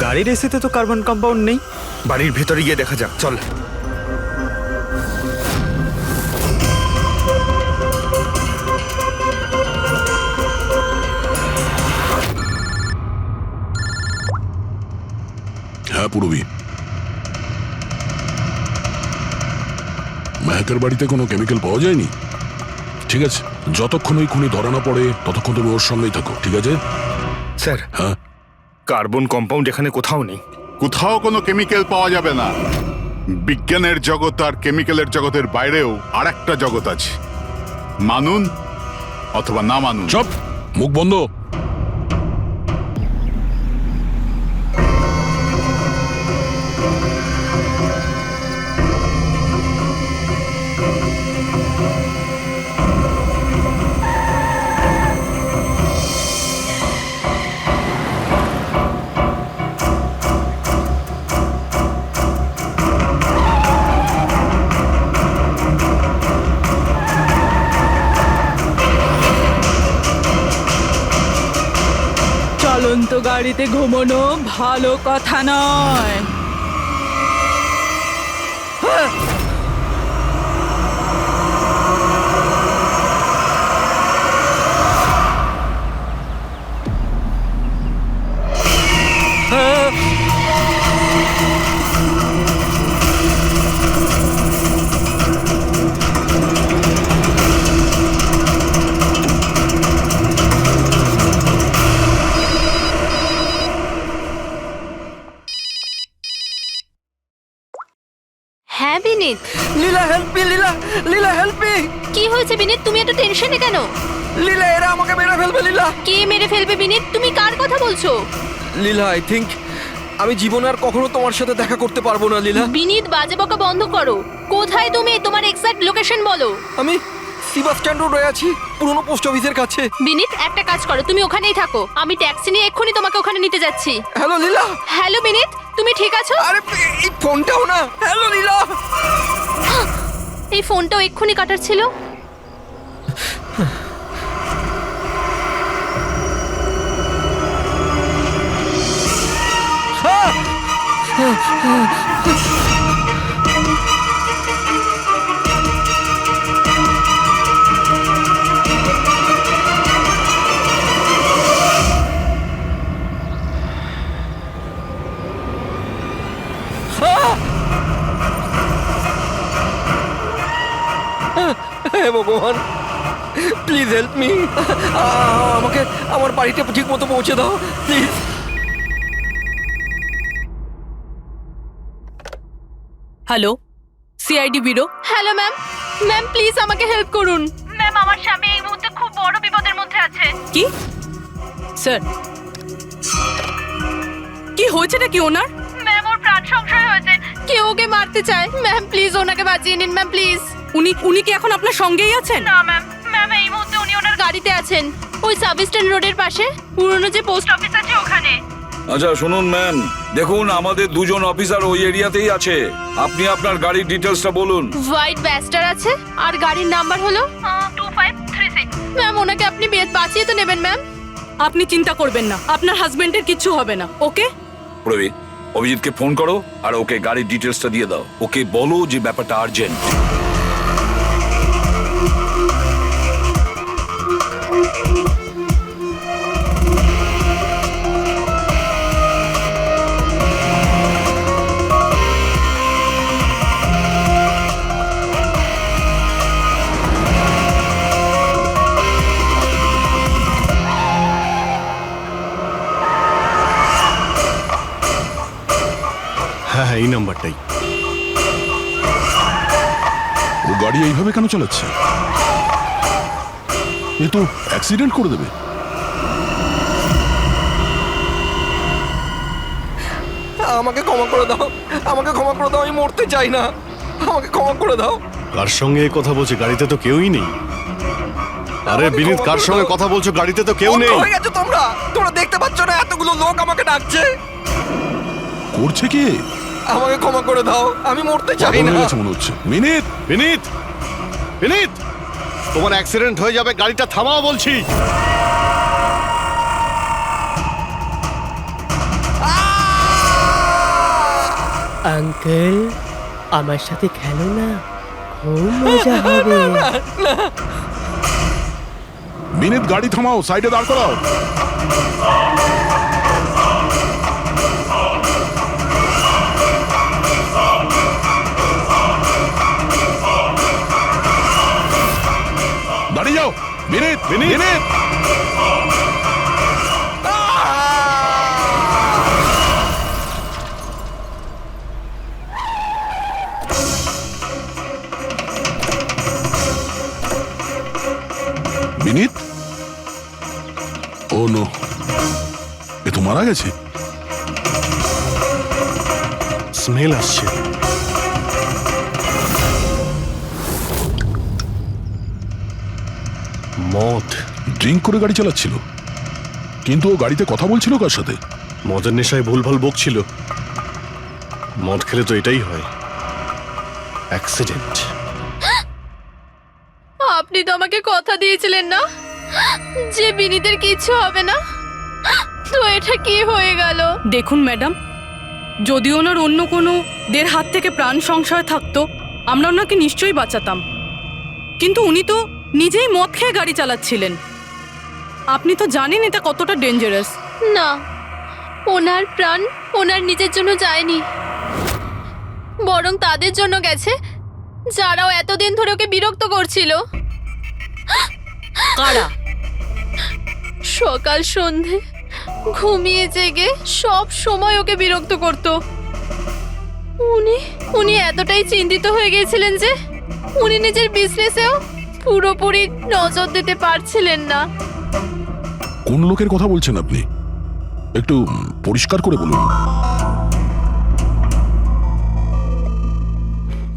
গাড়ির এসিতে তো কার্বন কম্পাউন্ড নেই। বাড়ির ভেতরে গিয়ে দেখা যাক, চল। হ্যাঁ পূরবী, মেহেকের বাড়িতে কোনো কেমিক্যাল পাওয়া যায়নি? ঠিক আছে, যতক্ষণ ওই খুনি ধরা না পড়ে ততক্ষণ তুমি ওর সঙ্গেই থাকো, ঠিক আছে? স্যার, হ্যাঁ, কার্বন কম্পাউন্ড এখানে কোথাও নেই। কোথাও কোনো কেমিক্যাল পাওয়া যাবে না। বিজ্ঞানের জগৎ আর কেমিক্যালের জগতের বাইরেও আর একটা জগৎ আছে, মানুন অথবা না মানুন। চুপ, মুখ বন্ধ। চলন্ত গাড়িতে ঘুমানো ভালো কথা নয়। হ্যাঁ বিনীত, লীলা হেল্প মি, লীলা লীলা হেল্প মি। কি হয়েছে বিনীত? তুমি এত টেনশনে কেন? লীলা এরা আমাকে মেরে ফেলবে। লীলা, কে মেরে ফেলবে বিনীত? তুমি কার কথা বলছো? লীলা আই থিংক আমি জীবনে আর কখনো তোমার সাথে দেখা করতে পারবো না। লীলা, বিনীত, বাজে বকা বন্ধ করো। কোথায় তুমি? তোমার এক্সাক্ট লোকেশন বলো। আমি সেবাস্টিয়ান রোডে আছি, পুরনো পোস্ট অফিসের কাছে। বিনীত, একটা কাজ করো, তুমি ওখানেই থাকো, আমি ট্যাক্সি নিয়ে এক্ষুনি তোমাকে ওখানে নিতে যাচ্ছি। হ্যালো লীলা। হ্যালো বিনীত, তুমি ঠিক আছো? আরে এই ফোনটাও না। হ্যালো লীলা। এই ফোনটাও এক্ষুনি কাটার ছিল। হে ভগবান, প্লিজ হেল্প মি। আমাকে আমার বাড়িতে ঠিক মতো পৌঁছে দাও please. Hello, CID bureau. Hello ma'am, ma'am please আমাকে হেল্প করুন। ম্যাম, আমার স্বামী এই মুহূর্তে খুব বড় বিপদের মধ্যে আছে। কি স্যার, কি হয়েছে নাকি ওনার? ম্যাম, ওর প্রাণ সংশয় হয়েছে, কেউ ওকে মারতে চায়। ম্যাম প্লিজ ওনাকে বাঁচিয়ে নিন ম্যাম, প্লিজ। উনি কি এখন আপনার সঙ্গেই আছেন? না ম্যাম, ম্যাম এই মুহূর্তে উনি ওনার গাড়িতে আছেন, ওই সাবস্টেশন রোডের পাশে পুরনো যে পোস্ট অফিস আছে ওখানে। আচ্ছা শুনুন ম্যাম, দেখুন আমাদের দুজন অফিসার ওই এরিয়াতেই আছে। আপনি আপনার গাড়ির ডিটেলসটা বলুন। হোয়াইট ব্যাস্টার আছে আর গাড়ির নাম্বার হলো 2536। ম্যাম ওনাকে আপনি বাঁচিয়ে তো নেবেন ম্যাম। আপনি চিন্তা করবেন না, আপনার হাজবেন্ডের কিচ্ছু হবে না। ওকে, প্রবী, অভিজিৎকে ফোন করো আর ওকে গাড়ির ডিটেলসটা দিয়ে দাও। ওকে বলো যে ব্যাপারটা আর্জেন্ট। হ্যাঁ হ্যাঁ, এই নাম্বারটাই। ও গাড়ি এইভাবে কেন চালাচ্ছে? এ তো অ্যাক্সিডেন্ট করে দেবে। আমাকে ক্ষমা করে দাও, আমাকে ক্ষমা করে দাও। আমি মরতে চাই না, আমাকে ক্ষমা করে দাও। কার সঙ্গে কথা বলছে? গাড়িতে তো কেউই নেই। আরে বিনীত, কার সঙ্গে কথা বলছো? গাড়িতে তো কেউ নেই। হয়ে গেছে তোমরা তোমরা দেখতে পাচ্ছ না এতগুলো লোক আমাকে ডাকছে? করছে কি? আমাকে ক্ষমা করে দাও, আমি মরতে চাই পাগল না। হয়ে গেছে মনে হচ্ছে। মিনিট, বিনীত, বিনীত, তোমার অ্যাক্সিডেন্ট হয়ে যাবে, গাড়িটা থামাও বলছি। আঙ্কেল আমার সাথে খেলো না, খুব মজা হবে। বিনীত গাড়ি থামাও, সাইডে দাঁড় করাও। দাঁড়িয়ে যাও বিনীত, বিনীত। বিনীত, ও নো, এ তো মারা গেছে। স্মেল আসছে। মদ। ড্রিঙ্ক করে গাড়ি চালাচ্ছিল, কিন্তু ও গাড়িতে কথা বলছিল কার সাথে? মদের নেশায় ভুলভাল বকছিল। মদ খেলে তো এটাই হয়, অ্যাক্সিডেন্ট। আপনি তো আমাকে কথা দিয়েছিলেন না যে বিনীতের কিছু হবে না, তো এটা কি হয়ে গেল? দেখুন ম্যাডাম, যদি ওনার অন্য কোনো দের হাত থেকে প্রাণ সংশয় থাকতো আমরা ওনাকে নিশ্চয়ই বাঁচাতাম, কিন্তু উনি তো নিজেই মদ খেয়ে গাড়ি চালাচ্ছিলেন। আপনি তো জানেন এটা কতটা ডেঞ্জারাস। না, ওনার প্রাণ ওনার নিজের জন্য যায়নি, বরং তাদের জন্য গেছে যারাও এতদিন ধরে ওকে বিরক্ত করছিল। কারা? সকাল সন্ধে ঘুমিয়ে জেগে সব সময় ওকে বিরক্ত করত। উনি এতটাই চিন্তিত হয়ে গিয়েছিলেন যে উনি নিজের বিজনেসেও পুরোপুরি নজর দিতে পারছিলেন না। কোন লোকের কথা বলছেন আপনি? একটু পরিষ্কার করে বলুন।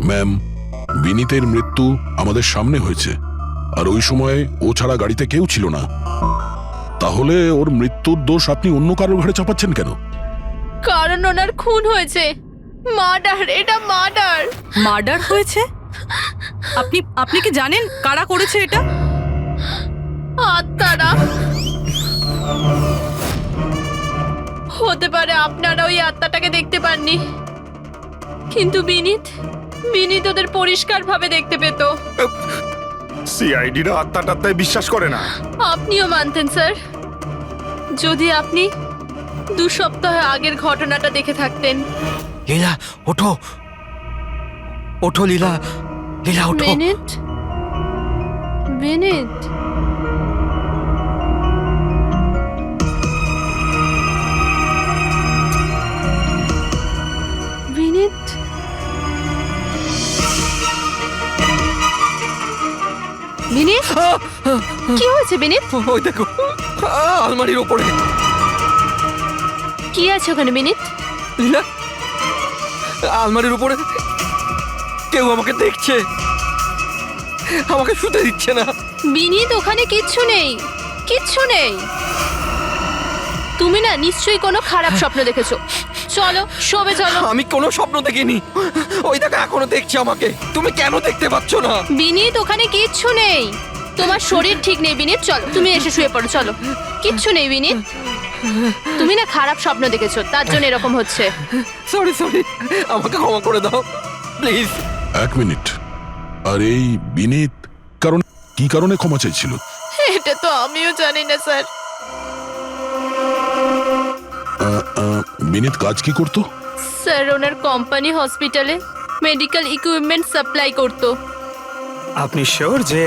ম্যাম, বিনীতের মৃত্যু আমাদের সামনে হয়েছে, আর ওই সময় ও ছাড়া গাড়িতে কেউ ছিল না। তাহলে ওর মৃত্যুর দোষ আপনি অন্য কারোর ঘাড়ে চাপাচ্ছেন কেন? কারণ ওনার খুন হয়েছে, মার্ডার, এটা মার্ডার। মার্ডার হয়েছে? আপনি আপনি কি জানেন কারা করেছে এটা? আত্মারা। হতে পারে আপনারা ওই আত্মাটাকে দেখতে পাননি, কিন্তু বিনীত ওদের পরিষ্কারভাবে দেখতে পেত। সিআইডিরা আত্মা টাত্মায় বিশ্বাস করে না। আপনিও মানতেন স্যার, যদি আপনি 2 সপ্তাহ আগের ঘটনাটা দেখে থাকতেন। লীলা ওঠো, ওঠো লীলা, লীলা ওঠো। বিনীত, বিনীত, বিনীত, বিনীত, কি হয়েছে বিনীত? ওই দেখো, আলমারির ওপরে। কি আছে ওখানে বিনীত? লীলা, আলমারির উপরে কেউ আমাকে দেখছে, আমাকে শুতে দিচ্ছে না। বিনীত, ওখানে কিচ্ছু নেই, কিচ্ছু নেই। তুমি না নিশ্চয়ই কোনো খারাপ স্বপ্ন দেখেছো। চলো শোবে চলো। আমি কোনো স্বপ্ন দেখিনি, ওই দেখো এখনো দেখছে আমাকে। তুমি কেন দেখতে পাচ্ছ না? বিনীত, ওখানে কিচ্ছু নেই, তোমার শরীর ঠিক নেই বিনীত। চলো তুমি এসে শুয়ে পড়ো, চলো। কিচ্ছু নেই বিনীত, তুমি না খারাপ স্বপ্ন দেখেছো, তার জন্য এরকম হচ্ছে। সরি সরি, আমাকে ক্ষমা করে দাও প্লিজ। 1 মিনিট। আর এই বিনীত কি কারণে ক্ষমা চাইছিল? এটা তো আমিও জানি না স্যার। বিনীত কাজ কি করতো? স্যার ওনার কোম্পানি হসপিটালে মেডিকেল ইকুইপমেন্ট সাপ্লাই করতো। আপনি শিওর যে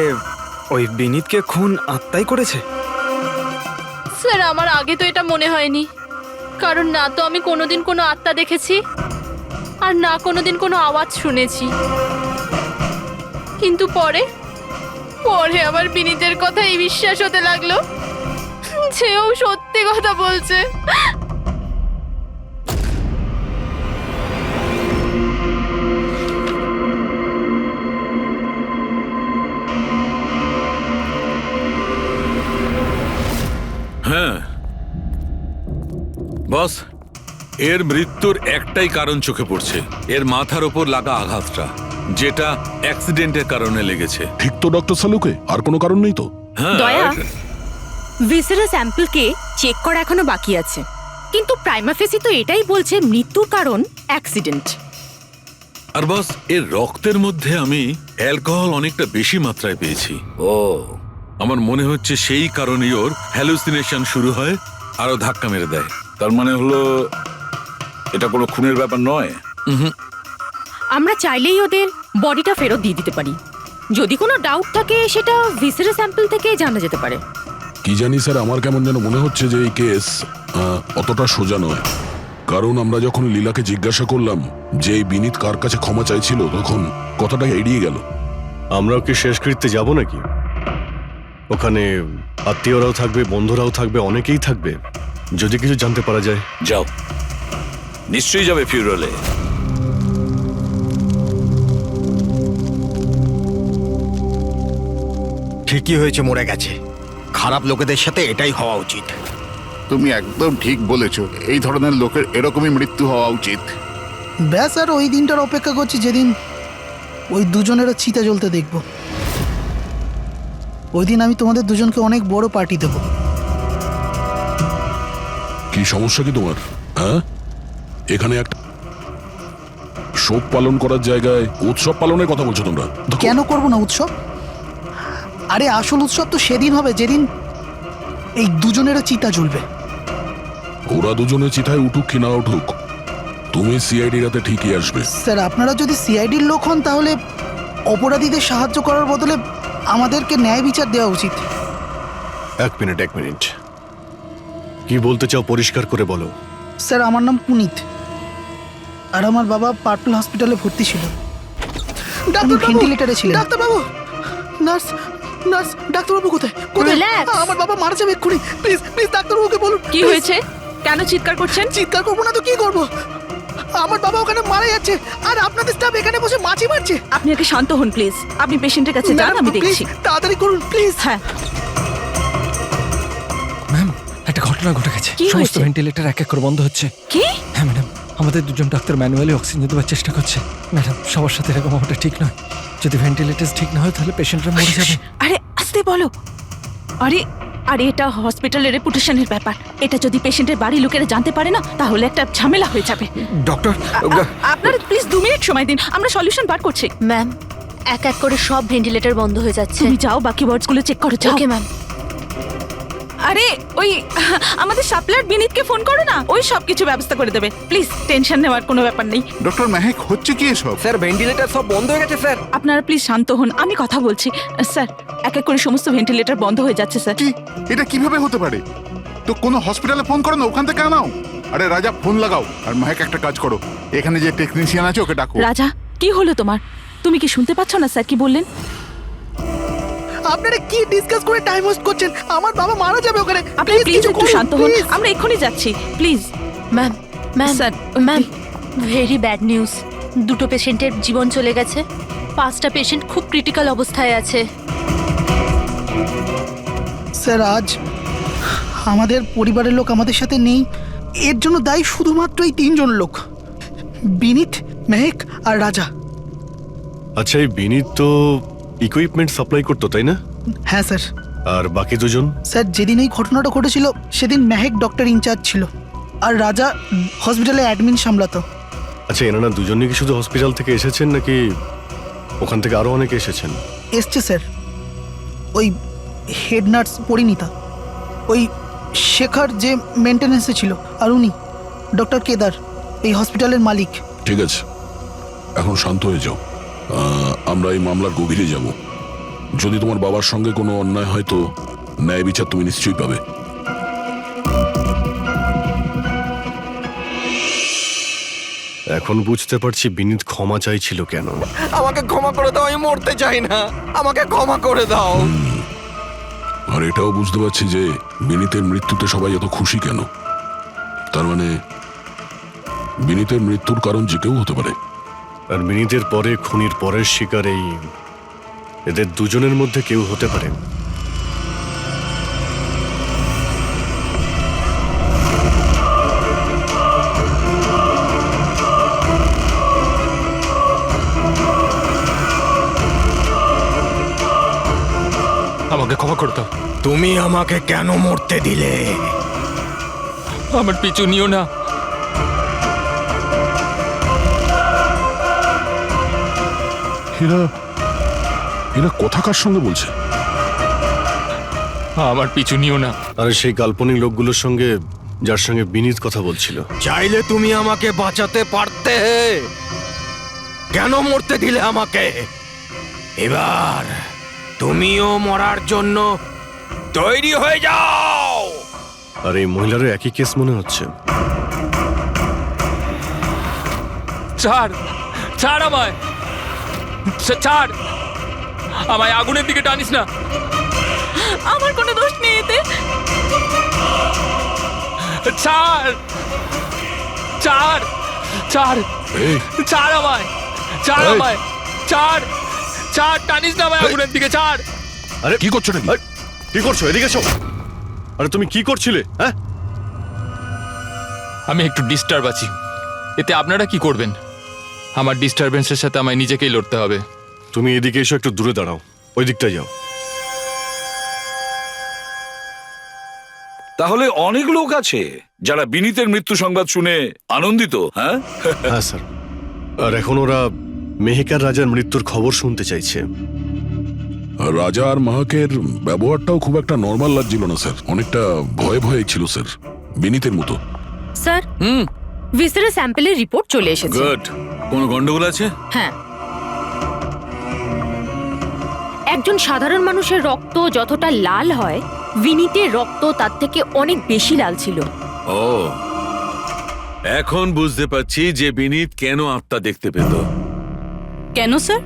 ওই বিনীতকে খুন আত্মাই করেছে? স্যার আমার আগে তো এটা মনে হয়নি, কারণ না তো আমি কোনোদিন কোনো আত্মা দেখেছি, আর না কোনোদিন কোনো আওয়াজ শুনেছি। কিন্তু পরে আমার বিনীতের কথাই বিশ্বাস হতে লাগলো যে ও সত্যি কথা বলছে। হ্যাঁ বস, এর মৃত্যুর একটাই কারণ চোখে পড়ছে, এর মাথার ওপর লাগা আঘাতটা, যেটা অ্যাক্সিডেন্টের কারণে লেগেছে। ঠিক তো ডক্টর সালুকে? আর কোনো কারণ নেই তো? হ্যাঁ, দয়া, ভিসারাল স্যাম্পলকে চেক করা এখনো বাকি আছে, কিন্তু প্রাইমা ফেসি তো এটাই বলছে মৃত্যুর কারণ অ্যাক্সিডেন্ট। আর বস এর রক্তের মধ্যে আমি অ্যালকোহল অনেকটা বেশি মাত্রায় পেয়েছি। ও আমার মনে হচ্ছে সেই কারণেই ওর হ্যালুসিনেশন শুরু হয় আরো ধাক্কা মেরে দেয়। তার মানে হলো এটা কোনো খুনের ব্যাপার নয়। আমরা চাইলেই ওদের বডিটা ফেরত দিয়ে দিতে পারি। যদি কোনো ডাউট থাকে সেটা ভিসেরা স্যাম্পল থেকে জানা যেতে পারে। কি জানি স্যার, আমার কেমন যেন মনে হচ্ছে যে এই কেস অতটা সোজা নয়। কারণ আমরা যখন লীলাকে জিজ্ঞাসা করলাম যে এই বিনীত কার কাছে ক্ষমা চাইছিল, তখন কথাটা এড়িয়ে গেল। আমরাও কি শেষকৃত্যে যাব নাকি? ওখানে আত্মীয়রাও থাকবে, বন্ধুরাও থাকবে, অনেকেই থাকবে। যদি কিছু জানতে পারা যায়। যাও, নিশ্চয়ই যাবে ফিউরালে। ঠিকই হয়েছে, মরে গেছে। খারাপ লোকেদের সাথে এটাই হওয়া উচিত। তুমি একদম ঠিক বলেছো, এই ধরনের লোকের এরকমই মৃত্যু হওয়া উচিত। ব্যাস, আর ওই দিনটার অপেক্ষা করছি যেদিন ওই দুজনেরও চিতা জ্বলতে দেখব। ওই দিন আমি তোমাদের দুজনকে অনেক বড় পার্টি দেব। কি সমস্যা কি তোমার? হ্যাঁ, এখানে একটা শোক পালন করার জায়গায় উৎসব পালনের কথা বলছো তোমরা? কেন করব না উৎসব? আরে আসল উৎসব তো সেদিন হবে যেদিন এই দুজনেরও চিতা জ্বলবে। ওরা দুজনে চিতায় উঠুক কি না উঠুক, তুমি সিআইডি রাতে ঠিকই আসবে। স্যার, আপনারা যদি সিআইডির লোক হন তাহলে অপরাধীদের সাহায্য করার বদলে আমাদেরকে ন্যায় বিচার দেওয়া উচিত। এক মিনিট। কি বলতে চাও পরিষ্কার করে বলো। স্যার, আমার নাম পুনিত, আর আমার বাবা পার্পল হসপিটালে ভর্তি ছিল। ভেন্টিলেটরে ছিলেন। ডাক্তারবাবু, নার্স, ডাক্তারবাবু কোথায়? আমার বাবা মারা যাবে এক্ষুনি। প্লিজ ডাক্তারবাবুকে বলুন। কি হয়েছে? কেন চিৎকার করছেন? চিৎকার করবো না তো কি করবো? আমার বাবা ওখানে মারা যাচ্ছে, আর আপনাদের স্টাফ এখানে বসে মাছি মারছে। আপনি আগে শান্ত হন প্লিজ। আপনি পেশেন্টের কাছে যান, আমি দেখছি। তাড়াতাড়ি করুন প্লিজ। হ্যাঁ, ম্যাম, একটা ঘটনা ঘটে গেছে। কি সমস্ত হয়েছে? ভেন্টিলেটর এক এক করে বন্ধ হচ্ছে। কি? হ্যাঁ ম্যাডাম, আমাদের দুজন ডাক্তার ম্যানুয়ালি অক্সিজেন দেওয়ার চেষ্টা করছে। ম্যাডাম, সবার সাথে এরকম হওয়াটা ঠিক নয়। যদি ভেন্টিলেটর ঠিক না হয় তাহলে পেশেন্টরা মরে যাবে। আরে আস্তে বলো। আরে এটা হসপিটালের রেপুটেশনের ব্যাপার। এটা যদি পেশেন্টের বাড়ির লোকেরা জানতে পারে না তাহলে একটা ঝামেলা হয়ে যাবে। ডক্টর, আপনারা প্লিজ 2 মিনিট সময় দিন, আমরা সলিউশন বার করছি। ম্যাম, এক এক করে সব ভেন্টিলেটর বন্ধ হয়ে যাচ্ছে। তুমি যাও, বাকি ওয়ার্ডসগুলো চেক করো, যাও। Okay ma'am. আরে ওই আমাদের সাপ্লায়ার বিনীতকে ফোন করো না, ওই সব কিছু ব্যবস্থা করে দেবে। প্লিজ টেনশন নেওয়ার কোনো ব্যাপার নেই। ডক্টর মেহেক, হচ্ছে কি এসব? স্যার, ভেন্টিলেটর সব বন্ধ হয়ে গেছে স্যার। আপনারা প্লিজ শান্ত হন, আমি কথা বলছি। স্যার, এক এক করে সমস্ত ভেন্টিলেটর বন্ধ হয়ে যাচ্ছে স্যার। কি? এটা কিভাবে হতে পারে? তো কোনো হসপিটালে ফোন করো না, ওখান থেকে আনাও। আরে রাজা, ফোন লাগাও। আর মেহেক, একটা কাজ করো, এখানে যে টেকনিশিয়ান আছে ওকে ডাকো। রাজা, কি হলো তোমার? তুমি কি শুনতে পাচ্ছ না স্যার কি বললেন? আপনারা কি ডিসকাস করে টাইম ওয়েস্ট করছেন? আমার বাবা মারা যাবে ওখানে। আপনি প্লিজ একটু শান্ত হন, আমরা এক্ষুনি যাচ্ছি। Please ma'am, sir. Ma'am, very bad news. দুটো পেশেন্টের জীবন চলে গেছে। 5টা পেশেন্ট খুব ক্রিটিক্যাল অবস্থায় আছে। স্যার, আজ আমাদের পরিবারের লোক আমাদের সাথে নেই। এর জন্য দায়ী শুধুমাত্র এই 3 জন লোক, বিনীত, মেহেক আর রাজা। আচ্ছা, এই বিনীত তো ইকুইপমেন্ট সাপ্লাই করতো, তাই না? হ্যাঁ স্যার। আর বাকি দুজন? স্যার, যেদিন এই ঘটনাটা ঘটেছিল সেদিন মেহেক ডক্টর ইনচার্জ ছিল, আর রাজা হসপিটালে অ্যাডমিন সামলাতো। আচ্ছা, এনারা দুজনই কি শুধু হসপিটাল থেকে এসেছেন নাকি ওখান থেকে আরো অনেকে এসেছেন? এসছে স্যার, ওই হেড নার্স পরিণীতা, ওই শেখর যে মেনটেন্যান্সে ছিল, আর উনি ডক্টর কেদার, এই হসপিটালের মালিক। ঠিক আছে, এখন শান্ত হয়ে যাও। আমরা এই মামলার গভীরে যাব। যদি তোমার বাবার সঙ্গে কোনো অন্যায় হয় তো ন্যায় বিচার তুমি নিশ্চয়ই পাবে। এখন বুঝতে পারছি বিনীত ক্ষমা চাইছিল কেন। আমাকে ক্ষমা করে দাও, আমি মরতে চাই না। আমাকে ক্ষমা করে দাও। আর এটাও বুঝতে পারছি যে বিনীতের মৃত্যুতে সবাই এত খুশি কেন। তার মানে বিনীতের মৃত্যুর কারণ যে কেউ হতে পারে। আর বিনীতের পরে খুনির পরের শিকার এদের দুজনের মধ্যে কেউ হতে পারে। আমাকে ক্ষমা করে দাও। তুমি আমাকে কেন মরতে দিলে? আমার পিছু নিও না। এরা এরা কথাকার সঙ্গে বলছে? আমার পিছু নিও না। আরে সেই কাল্পনিক লোকগুলোর সঙ্গে যার সঙ্গে বিনীত কথা বলছিল। চাইলে তুমি আমাকে বাঁচাতে পারতে, কেন মরতে দিলে আমাকে? এবার তুমিও মরার জন্য তৈরি হয়ে যাও। আর এই মহিলারও একই কেস মনে হচ্ছে। ছাড়, ছাড় আমায়, ছাড় আমায়, আগুনের দিকে টানিস না। আমার কোনো দোষ নেই এতে। ছাড়, ছাড়, ছাড়, এই, ছাড় আমায়, ছাড় এই। আমায়, ছাড়, ছাড়, টানিস না আমায় আগুনের দিকে, ছাড়। আরে কি করছো নাকি? আরে, কি করছো? এদিকে এসো। আরে তুমি কি করছিলে? হ্যাঁ, আমি একটু ডিস্টার্ব আছি, এতে আপনারা কি করবেন? আমার ডিস্টারবেন্সের সাথে আমায় নিজেকেই লড়তে হবে। তুমি এদিকে এসো, একটু দূরে দাঁড়াও, ওই দিকটায় যাও। তাহলে অনেক লোক আছে যারা বিনীতের মৃত্যু সংবাদ শুনে আনন্দিত, হ্যাঁ? হ্যাঁ স্যার, আর এখন ওরা মেহিকার রাজার মৃত্যুর খবর শুনতে চাইছে। রাজা আর মাহাকের ব্যবহারটাও খুব একটা নর্মাল লাগছিল না স্যার, অনেকটা ভয়ে ভয়ে ছিল স্যার, বিনীতের মতো। স্যার, ভিসেরা স্যাম্পলের রিপোর্ট চলে এসেছে। গুড। কোনো গন্ডগোল আছে? হ্যাঁ, একজন সাধারণ মানুষের রক্ত যতটা লাল হয়, বিনীতের রক্ত তার থেকে অনেক বেশি লাল ছিল। ও, এখন বুঝতে পারছি যে বিনীত কেন আত্মা দেখতে পেত। কেন স্যার?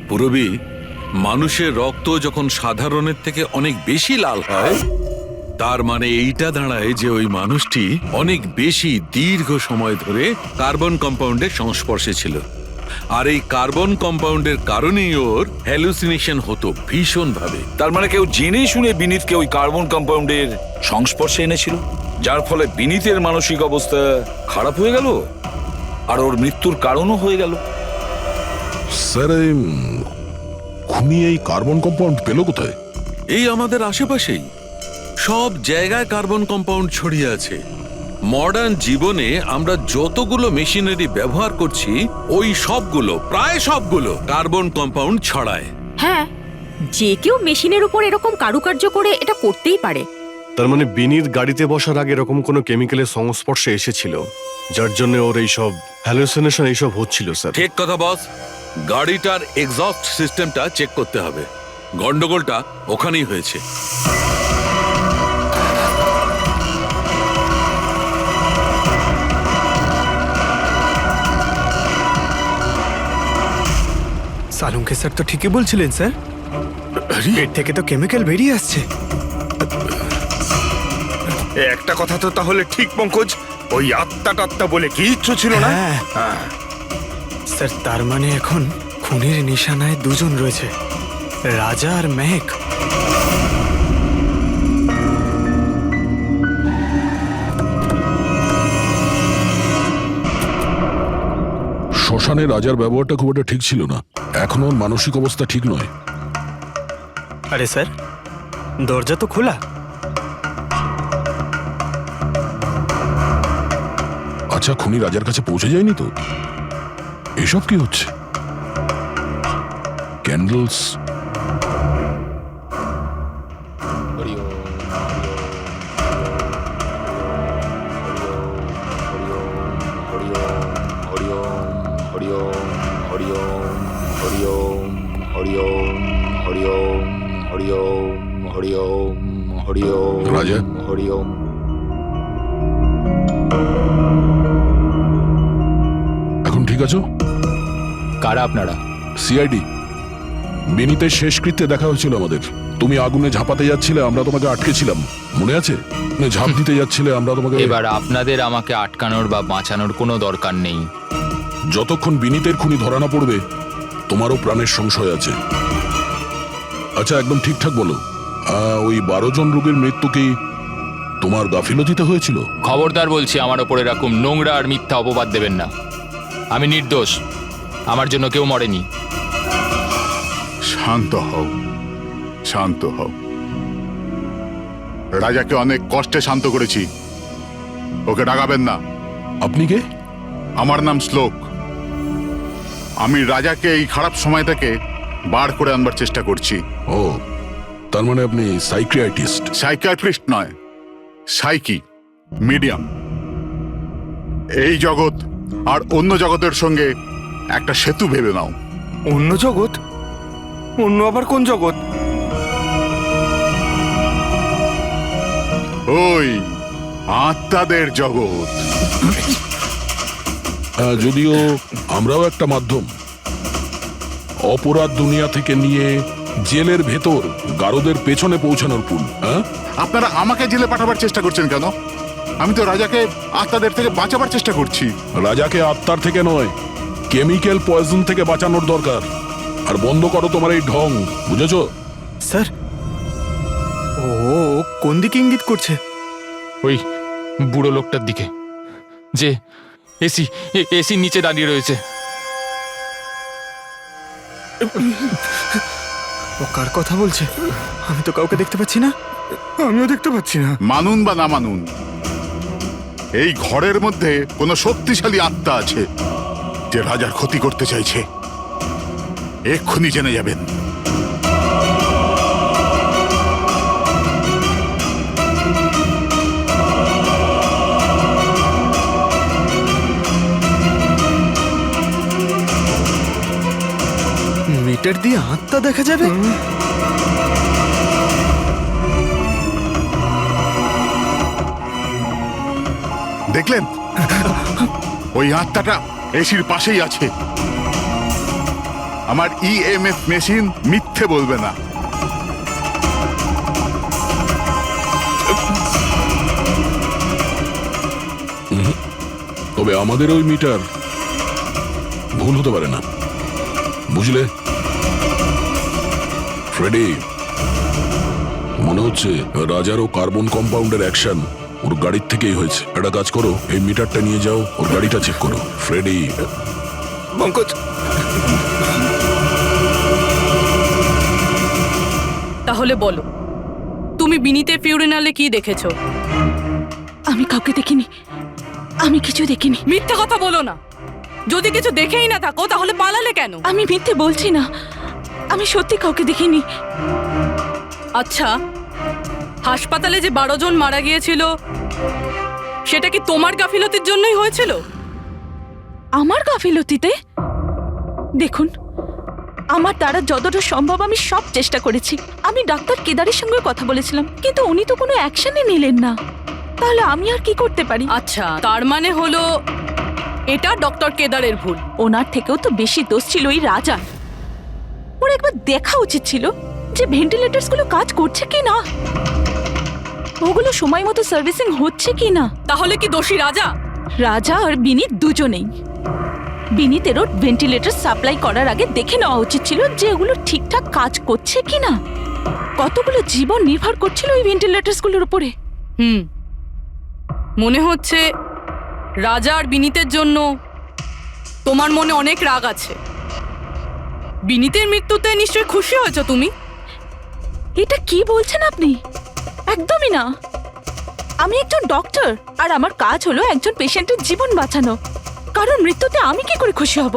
পুরবী, মানুষের রক্ত যখন সাধারণের থেকে অনেক বেশি লাল হয়, তার মানে এইটা দাঁড়ায় যে ওই মানুষটি অনেক বেশি দীর্ঘ সময় ধরে কার্বন কম্পাউন্ডের সংস্পর্শে ছিল। আর এই কার্বন কম্পাউন্ডের কারণেই ওর হ্যালুসিনেশন হতো ভীষণ ভাবে। তার মানে কেউ জেনে শুনে বিনীতকে ওই কার্বন কম্পাউন্ডের সংস্পর্শে এনেছিল, যার ফলে বিনীতের মানসিক অবস্থা খারাপ হয়ে গেল আর ওর মৃত্যুর কারণও হয়ে গেল। স্যার, এই খুনি এই কার্বন কম্পাউন্ড পেল কোথায়? এই আমাদের আশেপাশেই সব জায়গায় কার্বন কম্পাউন্ড ছড়িয়ে আছে। মডার্ন জীবনে আমরা যতগুলো মেশিনারি ব্যবহার করছি, ওই সবগুলো, প্রায় সবগুলো কার্বন কম্পাউন্ড ছড়ায়। হ্যাঁ, যে কেউ মেশিনের উপর এরকম কারুকার্য করে এটা করতেই পারে। তার মানে বিনীত গাড়িতে বসার আগে এরকম কোনো কেমিক্যালের সংস্পর্শে এসেছিল, যার জন্য ওর এইসব হ্যালুসিনেশন এইসব হচ্ছিল স্যার। ঠিক কথা বস। গাড়িটার এক্সস্ট সিস্টেমটা চেক করতে হবে। গন্ডগোলটা ওখানেই হয়েছে। সালুঙ্কে স্যার তো ঠিকই বলছিলেন স্যার, পেট থেকে তো কেমিক্যাল বেরিয়ে আসছে। একটা কথা তো তাহলে ঠিক পঙ্কজ, ওই আত্মা টাত্মা বলে কিচ্ছু ছিল না। স্যার, তার মানে এখন খুনের নিশানায় দুজন রয়েছে, রাজা আর মেহেক। শ্মশানে রাজার ব্যবহারটা খুব একটা ঠিক ছিল না, এখনো ওর মানসিক অবস্থা ঠিক নয়। আরে স্যার, দরজা তো খোলা। আচ্ছা, খুনি রাজার কাছে পৌঁছে যায়নি তো? এসব কি হচ্ছে? ক্যান্ডেলস, রাজা, এখন ঠিক আছো? কারা আপনারা? সিআইডি। বিনীতের শেষকৃত্যে দেখা হয়েছিল আমাদের। তুমি আগুনে ঝাঁপাতে যাচ্ছিলে, আমরা তোমাকে আটকেছিলাম, মনে আছে? ঝাঁপ দিতে যাচ্ছিলে, আমরা তোমাকে। এবার আপনাদের আমাকে আটকানোর বা বাঁচানোর কোনো দরকার নেই। যতক্ষণ বিনীতের খুনি ধরা না পড়বে, তোমারও প্রাণের সংশয় আছে। আচ্ছা, একদম ঠিকঠাক বলো, ওই 12 জন রোগীর মৃত্যু কি তোমার গাফিলতিতে হয়েছিল? খবরদার বলছি, আমার ওপর এরকম নোংরা আর মিথ্যা অপবাদ দেবেন না। আমি নির্দোষ, আমার জন্য কেউ মরেনি। শান্ত হও, শান্ত হও। রাজাকে অনেক কষ্টে শান্ত করেছি, ওকে ডাকাবেন না। আপনি কে? আমার নাম শ্লোক। আমি রাজাকে এই খারাপ সময় থেকে বার করে আনবার চেষ্টা করছি। ও, তার মানে আপনি সাইকিয়াট্রিস্ট? সাইকিয়াট্রিস্ট নয়, সাইকি, মিডিয়াম। এই জগৎ আর অন্য জগতের সঙ্গে একটা সেতু ভেবে নাও। অন্য জগৎ? অন্য আবার কোন জগৎ? ওই আত্মাদের জগৎ। যদিও আমরাও একটা মাধ্যম, অপরাধ দুনিয়া থেকে নিয়ে জেলের ভেতর গারদের পেছনে পৌঁছানোর পুল। হ্যাঁ, আপনারা আমাকে জেলে পাঠাবার চেষ্টা করছেন কেন? আমি তো রাজাকে আত্মাদের থেকে বাঁচাবার চেষ্টা করছি। রাজাকে আত্মার থেকে নয়, কেমিক্যাল পয়জন থেকে বাঁচানোর দরকার। আর বন্ধ করো তোমার এই ঢং, বুঝেছো? স্যার, ও কোন দিকে ইঙ্গিত করছে? ওই বুড়ো লোকটার দিকে, যে এসি নিচে দাঁড়িয়ে রয়েছে। ও কার কথা বলছে? আমি তো কাউকে দেখতে পাচ্ছি না। আমিও দেখতে পাচ্ছি না। মানুন বা না মানুন, এই ঘরের মধ্যে কোনো শক্তিশালী আত্মা আছে যে রাজার ক্ষতি করতে চাইছে। এক্ষুনি জেনে যাবেন। মিটার দিয়ে আত্মা দেখা যাবে? দেখলেন? ওই আত্মাটা এসির পাশেই আছে। আমার ইএমএফ মেশিন মিথ্যে বলবে না। তবে আমাদের ওই মিটার ভুল হতে পারে না, বুঝলে ফ্রেডি? মনে হচ্ছে রাজারও কার্বন কম্পাউন্ডের অ্যাকশন ওর গাড়ির থেকেই হয়েছে। একটা কাজ করো, এই মিটারটা নিয়ে যাও, ওর গাড়িটা চেক করো। ফ্রেডি। পঙ্কজ, তাহলে বলো, তুমি বিনীতের ফিউরিনালে কি দেখেছো? আমি কাউকে দেখিনি, আমি কিছু দেখিনি। মিথ্যা কথা বলো না। যদি কিছু দেখেই না থাকো তাহলে পালালে কেন? আমি মিথ্যে বলছি না, আমি সত্যি কাউকে দেখিনি। আচ্ছা, হাসপাতালে যে 12 জন মারা গিয়েছিল সেটা কি তোমার গাফিলতির জন্যই হয়েছিল? আমার গাফিলতিতে? দেখুন, আমার দ্বারা যতটা সম্ভব আমি সব চেষ্টা করেছি। আমি ডাক্তার কেদারের সঙ্গে কথা বলেছিলাম, কিন্তু উনি তো কোনো অ্যাকশনই নিলেন না। তাহলে আমি আর কি করতে পারি? আচ্ছা, তার মানে হলো এটা ডক্টর কেদারের ভুল। ওনার থেকেও তো বেশি দোষ ছিল ওই রাজার। ওর একবার দেখা উচিত ছিল যে ভেন্টিলেটরস গুলো কাজ করছে কি না, ওগুলো সময় মতো সার্ভিসিং হচ্ছে কি না। তাহলে কি দোষী রাজা? রাজা আর বিনীত দুজনেই। বিনীতেরও ভেন্টিলেটর সাপ্লাই করার আগে দেখে নেওয়া উচিত ছিল যে ওগুলো ঠিকঠাক কাজ করছে কি না। কতগুলো জীবন নির্ভর করছিল ওই ভেন্টিলেটরস গুলোর উপরে। মনে হচ্ছে রাজা আর বিনীতের জন্য তোমার মনে অনেক রাগ আছে। বিনীতের মৃত্যুতে নিশ্চয়ই খুশি হয়েছো তুমি? এটা কি বলছেন আপনি? একদমই না। আমি একজন ডক্টর, আর আমার কাজ হলো একজন পেশেন্টের জীবন বাঁচানো। কারণ মৃত্যুতে আমি কি করে খুশি হব?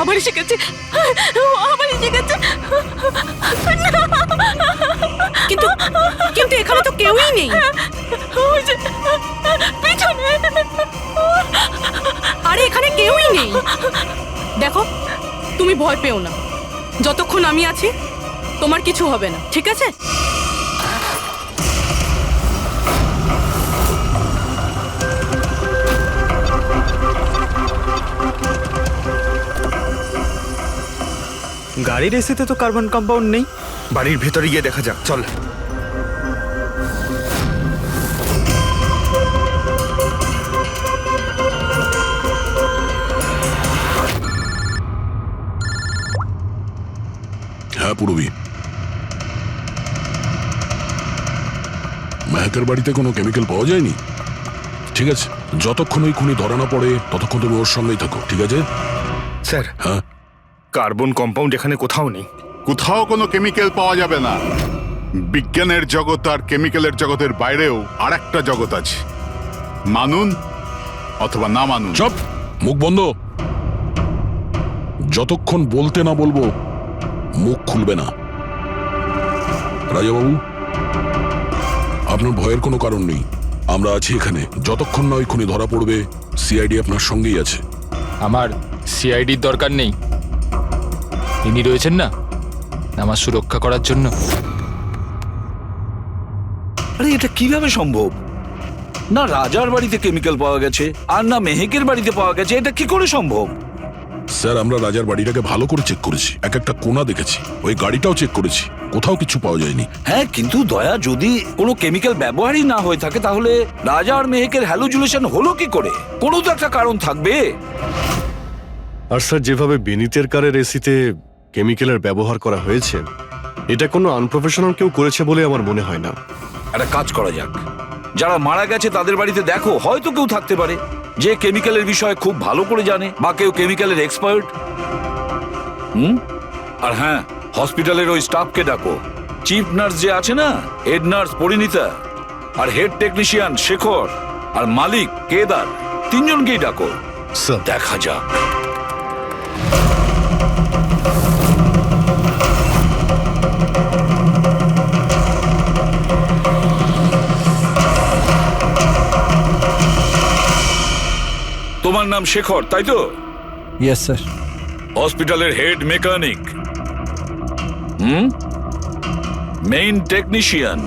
আবার এসে গেছে, আবার এসে গেছে। কিন্তু কিন্তু এখানে তো কেউই নেই। আরে এখানে কেউই নেই। দেখো, তুমি ভয় পেও না। যতক্ষণ আমি আছি তোমার কিছু হবে না, ঠিক আছে? গাড়ির এসিতে তো কার্বন কম্পাউন্ড নেই। বাড়ির ভেতরে গিয়ে দেখা যাক, চল। হ্যাঁ পূরবী, মেহেকের বাড়িতে কোনো কেমিক্যাল পাওয়া যায়নি? ঠিক আছে, যতক্ষণ ওই খুনি ধরা না পড়ে ততক্ষণ তুমি ওর সঙ্গেই থাকো, ঠিক আছে? স্যার, হ্যাঁ, কার্বন কম্পাউন্ড এখানে কোথাও নেই। কোথাও কোনো কেমিক্যাল পাওয়া যাবে না। বিজ্ঞানের জগৎ আর কেমিক্যালের জগতের বাইরেও আর একটা জগৎ আছে, মানুন অথবা না মানুন। চুপ, মুখ বন্ধ। যতক্ষণ বলতে না বলবো মুখ খুলবে না। রাজাবাবু, আপনার ভয়ের কোনো কারণ নেই, আমরা আছি এখানে। যতক্ষণ না ওই খুনি ধরা পড়বে, সিআইডি আপনার সঙ্গেই আছে। আমার সিআইডির দরকার নেই, ইনি রয়েছেন না আমার সুরক্ষা করার জন্য। আরে এটা কিভাবে সম্ভব? না রাজার বাড়িতে কেমিক্যাল পাওয়া গেছে আর না মেহেকের বাড়িতে পাওয়া গেছে, এটা কি করে সম্ভব? স্যার, আমরা রাজার বাড়িটাকে ভালো করে চেক করেছি, এক একটা কোণা দেখেছি, ওই গাড়িটাও চেক করেছি, কোথাও কিছু পাওয়া যায়নি। হ্যাঁ, কিন্তু দয়া, যদি কোনো কেমিক্যাল ব্যবহারই না হয়ে থাকে তাহলে রাজা আর মেহেকের হ্যালোজুলেশন হলো কি করে? কোনো তো একটা কারণ থাকবে। আর স্যার, যেভাবে বিনীতের কারের এসিতে কেমিক্যালের ব্যবহার করা হয়েছে, এটা কোনো আনপ্রফেশনাল কেউ করেছে বলে আমার মনে হয় না। একটা কাজ করা যাক, যারা মারা গেছে তাদের বাড়িতে দেখো, হয়তো কেউ থাকতে পারে যে কেমিক্যালের বিষয়ে খুব ভালো করে জানে, বা কেউ কেমিক্যালের এক্সপার্ট। আর হ্যাঁ, হসপিটালের ওই স্টাফকে ডাকো। চিফ নার্স যে আছে না, হেড নার্স পরিণীতা, আর হেড টেকনিশিয়ান শেখর, আর মালিক কেদার, তিনজনকেই ডাকো। দেখা যাক। তোমার নাম শেখর, তাই তো? Yes sir. হসপিটালের হেড মেকানিক, মেইন টেকনিশিয়ান।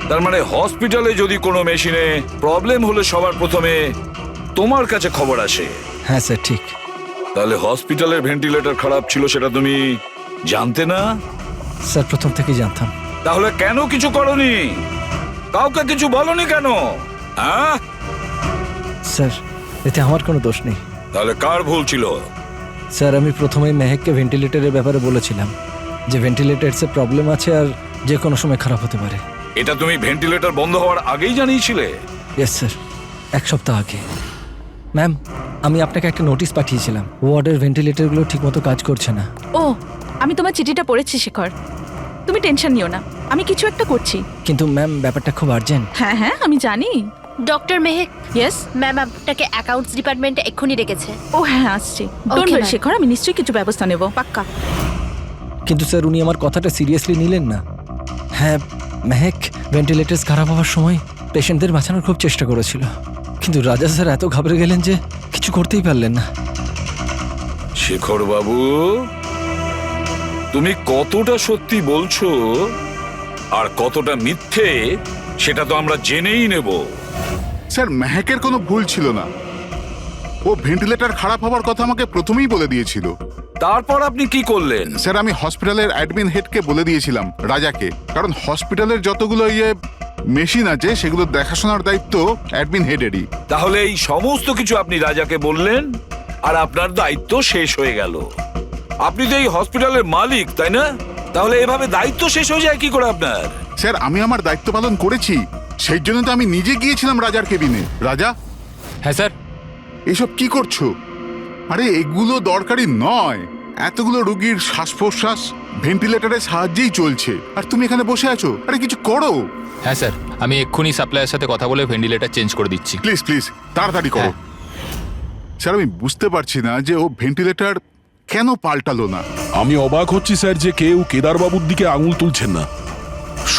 তার মানে হসপিটালে যদি কোনো মেশিনে প্রবলেম হলে সবার প্রথমে তোমার কাছে খবর আসে। হ্যাঁ স্যার, ঠিক। তাহলে হসপিটালের ভেন্টিলেটর খারাপ ছিল সেটা তুমি জানতে না? স্যার, প্রথম থেকে জানতাম। তাহলে কেন কিছু করনি? কাউকে কিছু বলনি কেন? হ্যাঁ স্যার, এতে আমার কোনো দোষ নেই। তাহলে কার ভুল ছিল? স্যার, আমি প্রথমেই মেহেককে ভেন্টিলেটরের ব্যাপারে বলেছিলাম যে ভেন্টিলেটরসে প্রবলেম আছে আর যে কোনো সময় খারাপ হতে পারে। এটা তুমি ভেন্টিলেটর বন্ধ হওয়ার আগেই জানিয়েছিলে? ইয়েস স্যার, 1 সপ্তাহ আগে। ম্যাম, আমি আপনাকে একটা নোটিশ পাঠিয়েছিলাম, ওয়ার্ডের ভেন্টিলেটরগুলো ঠিকমতো কাজ করছে না। ও, আমি তোমার চিঠিটা পড়েছি শেখর, তুমি টেনশন নিও না, আমি কিছু একটা করছি। কিন্তু ম্যাম, ব্যাপারটা খুব আর্জেন্ট। হ্যাঁ হ্যাঁ, আমি জানি। ডক্টর মেহেক, ইয়েস ম্যাম আপনাকে অ্যাকাউন্টস ডিপার্টমেন্টে এক্ষুনি ডেকেছে। ও হ্যাঁ, আসছি। ডোন্ট ওয়ারি শেখর, আমি নিশ্চয়ই কিছু ব্যবস্থা নেব, পাক্কা। কিন্তু স্যার, উনি আমার কথাটা সিরিয়াসলি নিলেন না। হ্যাঁ, মেহেক ভেন্টিলেটরস খারাপ হওয়ার সময় পেশেন্টদের বাঁচানোর খুব চেষ্টা করেছিল, কিন্তু রাজা স্যার এত ঘাবড়ে গেলেন যে কিছু করতেই পারলেন না। শেখর বাবু, তুমি কতটা সত্যি বলছো আর কতটা মিথ্যে সেটা তো আমরা জেনেই নেব। স্যার, মেহেকের কোনো ভুল ছিল না, ও ভেন্টিলেটর খারাপ হওয়ার কথা আমাকে প্রথমেই বলে দিয়েছিল। তারপর আপনি কি করলেন? স্যার, আমি হসপিটালের অ্যাডমিন হেডকে বলে দিয়েছিলাম, রাজাকে, কারণ হসপিটালের যতগুলো মেশিন আছে সেগুলো দেখাশোনার দায়িত্ব অ্যাডমিন হেডেরই। তাহলে এই সমস্ত কিছু আপনি রাজাকে বললেন আর আপনার দায়িত্ব শেষ হয়ে গেল। আপনি তো এই হসপিটালের মালিক, তাই না? তাহলে এভাবে দায়িত্ব শেষ হয়ে যায় কি করে আপনার? স্যার, আমি আমার দায়িত্ব পালন করেছি, সেই জন্য তো আমি নিজে গিয়েছিলাম রাজার কেবিনে। রাজা। হ্যাঁ স্যার। এসব কি করছো? আরে এগুলো দরকারি নয়, এতগুলো রোগীর শ্বাস প্রশ্বাস ভেন্টিলেটরের সাহায্যেই চলছে, আর তুমি এখানে বসে আছো। আরে কিছু করো। হ্যাঁ স্যার, আমি এক্ষুনি সাপ্লাইয়ের সাথে কথা বলে ভেন্টিলেটর চেঞ্জ করে দিচ্ছি। প্লিজ প্লিজ তাড়াতাড়ি করো। স্যার, আমি বুঝতে পারছি না যে ও ভেন্টিলেটর কেন পাল্টালো না। আমি অবাক হচ্ছি স্যার যে কেউ কেদারবাবুর দিকে আঙুল তুলছেন না।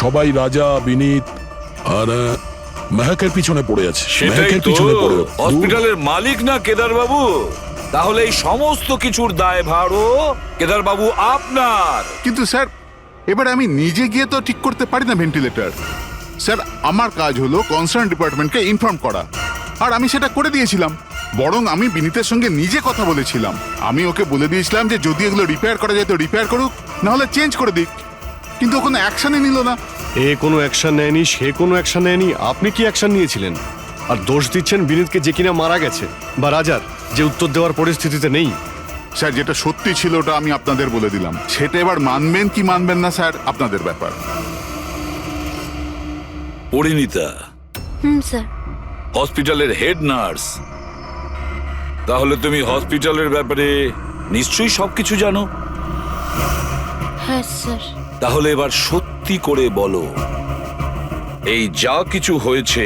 সবাই রাজা, বিনীত আর মেহেকের পিছনে পড়ে আছে। সেটাই তো, হসপিটালের মালিক না কেদার বাবু? তাহলে এই সমস্ত কিছুর দায়ভারও কেদার বাবু আপনার। কিন্তু স্যার, এবার আমি নিজে গিয়ে তো ঠিক করতে পারি না ভেন্টিলেটর। স্যার, আমার কাজ হলো কনসার্ন ডিপার্টমেন্টকে ইনফর্ম করা, আর আমি সেটা করে দিয়েছিলাম। বরং আমি বিনীতের সঙ্গে নিজে কথা বলেছিলাম, আমি ওকে বলে দিয়েছিলাম যে যদি এগুলো রিপেয়ার করা যায় তো রিপেয়ার করুক, না হলে চেঞ্জ করে দিক, কিন্তু ও কোনো অ্যাকশনই নিল না। এ কোনো অ্যাকশন নেয়নি, সে কোনো অ্যাকশন নেয়নি, আপনি কি অ্যাকশন নিয়েছিলেন? আর দোষ দিচ্ছেন বিনীতকে, যে কিনা মারা গেছে, বা রাজার, যে উত্তর দেওয়ার পরিস্থিতিতে নেই। স্যার, যেটা সত্যি ছিল ওটা আমি আপনাদের বলে দিলাম, সেটা এবার মানবেন কি মানবেন না স্যার আপনাদের ব্যাপার। পরিণীতা স্যার, হসপিটালের হেড নার্স, তাহলে তুমি হসপিটালের ব্যাপারে নিশ্চয়ই সবকিছু জানো। হ্যাঁ স্যার। তাহলে এবার সত্যি করে বলো, এই যা কিছু হয়েছে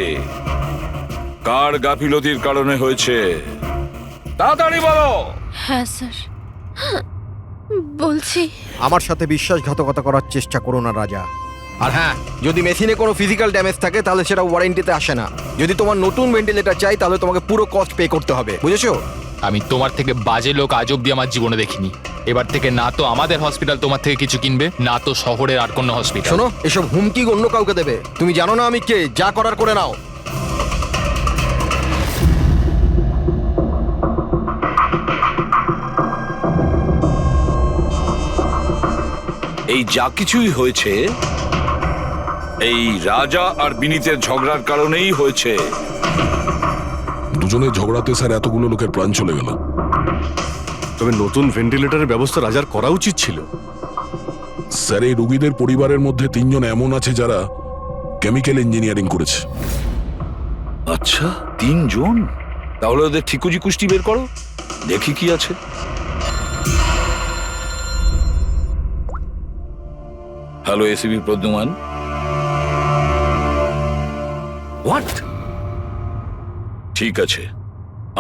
কার গাফিলতির কারণে হয়েছে? তাড়াতাড়ি বলো। হ্যাঁ স্যার, বলছি। আমার সাথে বিশ্বাসঘাতকতা করার চেষ্টা করো না রাজা। আর হ্যাঁ, যদি মেশিনে কোনো ফিজিক্যাল ড্যামেজ থাকে তাহলে সেটা ওয়ারেন্টিতে আসে না। যদি তোমার নতুন ভেন্টিলেটর চাই তাহলে তোমাকে পুরো কস্ট পে করতে হবে, বুঝেছো? আমি তোমার থেকে বাজে লোক আজ অব্দি আমার জীবনে দেখিনি। এবার থেকে না তো আমাদের হসপিটাল তোমার থেকে কিছু কিনবে, না তো শহরের আর কোনো হসপিটাল। শোনো, এসব হুমকি অন্য কাউকে দেবে। তুমি জানো না আমি কে, যা করার করে নাও। এই যা কিছুই হয়েছে এই রাজা আর বিনীতের ঝগড়ার কারণেই হয়েছে। দুজনের ঝগড়াতে স্যার এতগুলো লোকের প্রাণ চলে গেল। তবে নতুন ভেন্টিলেটরের ব্যবস্থা রাজার করা উচিত ছিল। স্যার, এই রুগীদের পরিবারের মধ্যে 3 জন এমন আছে যারা কেমিক্যাল ইঞ্জিনিয়ারিং করেছে। আচ্ছা, 3 জন? তাহলে ওদের ঠিকুজি কুষ্টি বের করো, দেখি কি আছে। Hello ACP Pradyuman. হোয়াট? ঠিক আছে,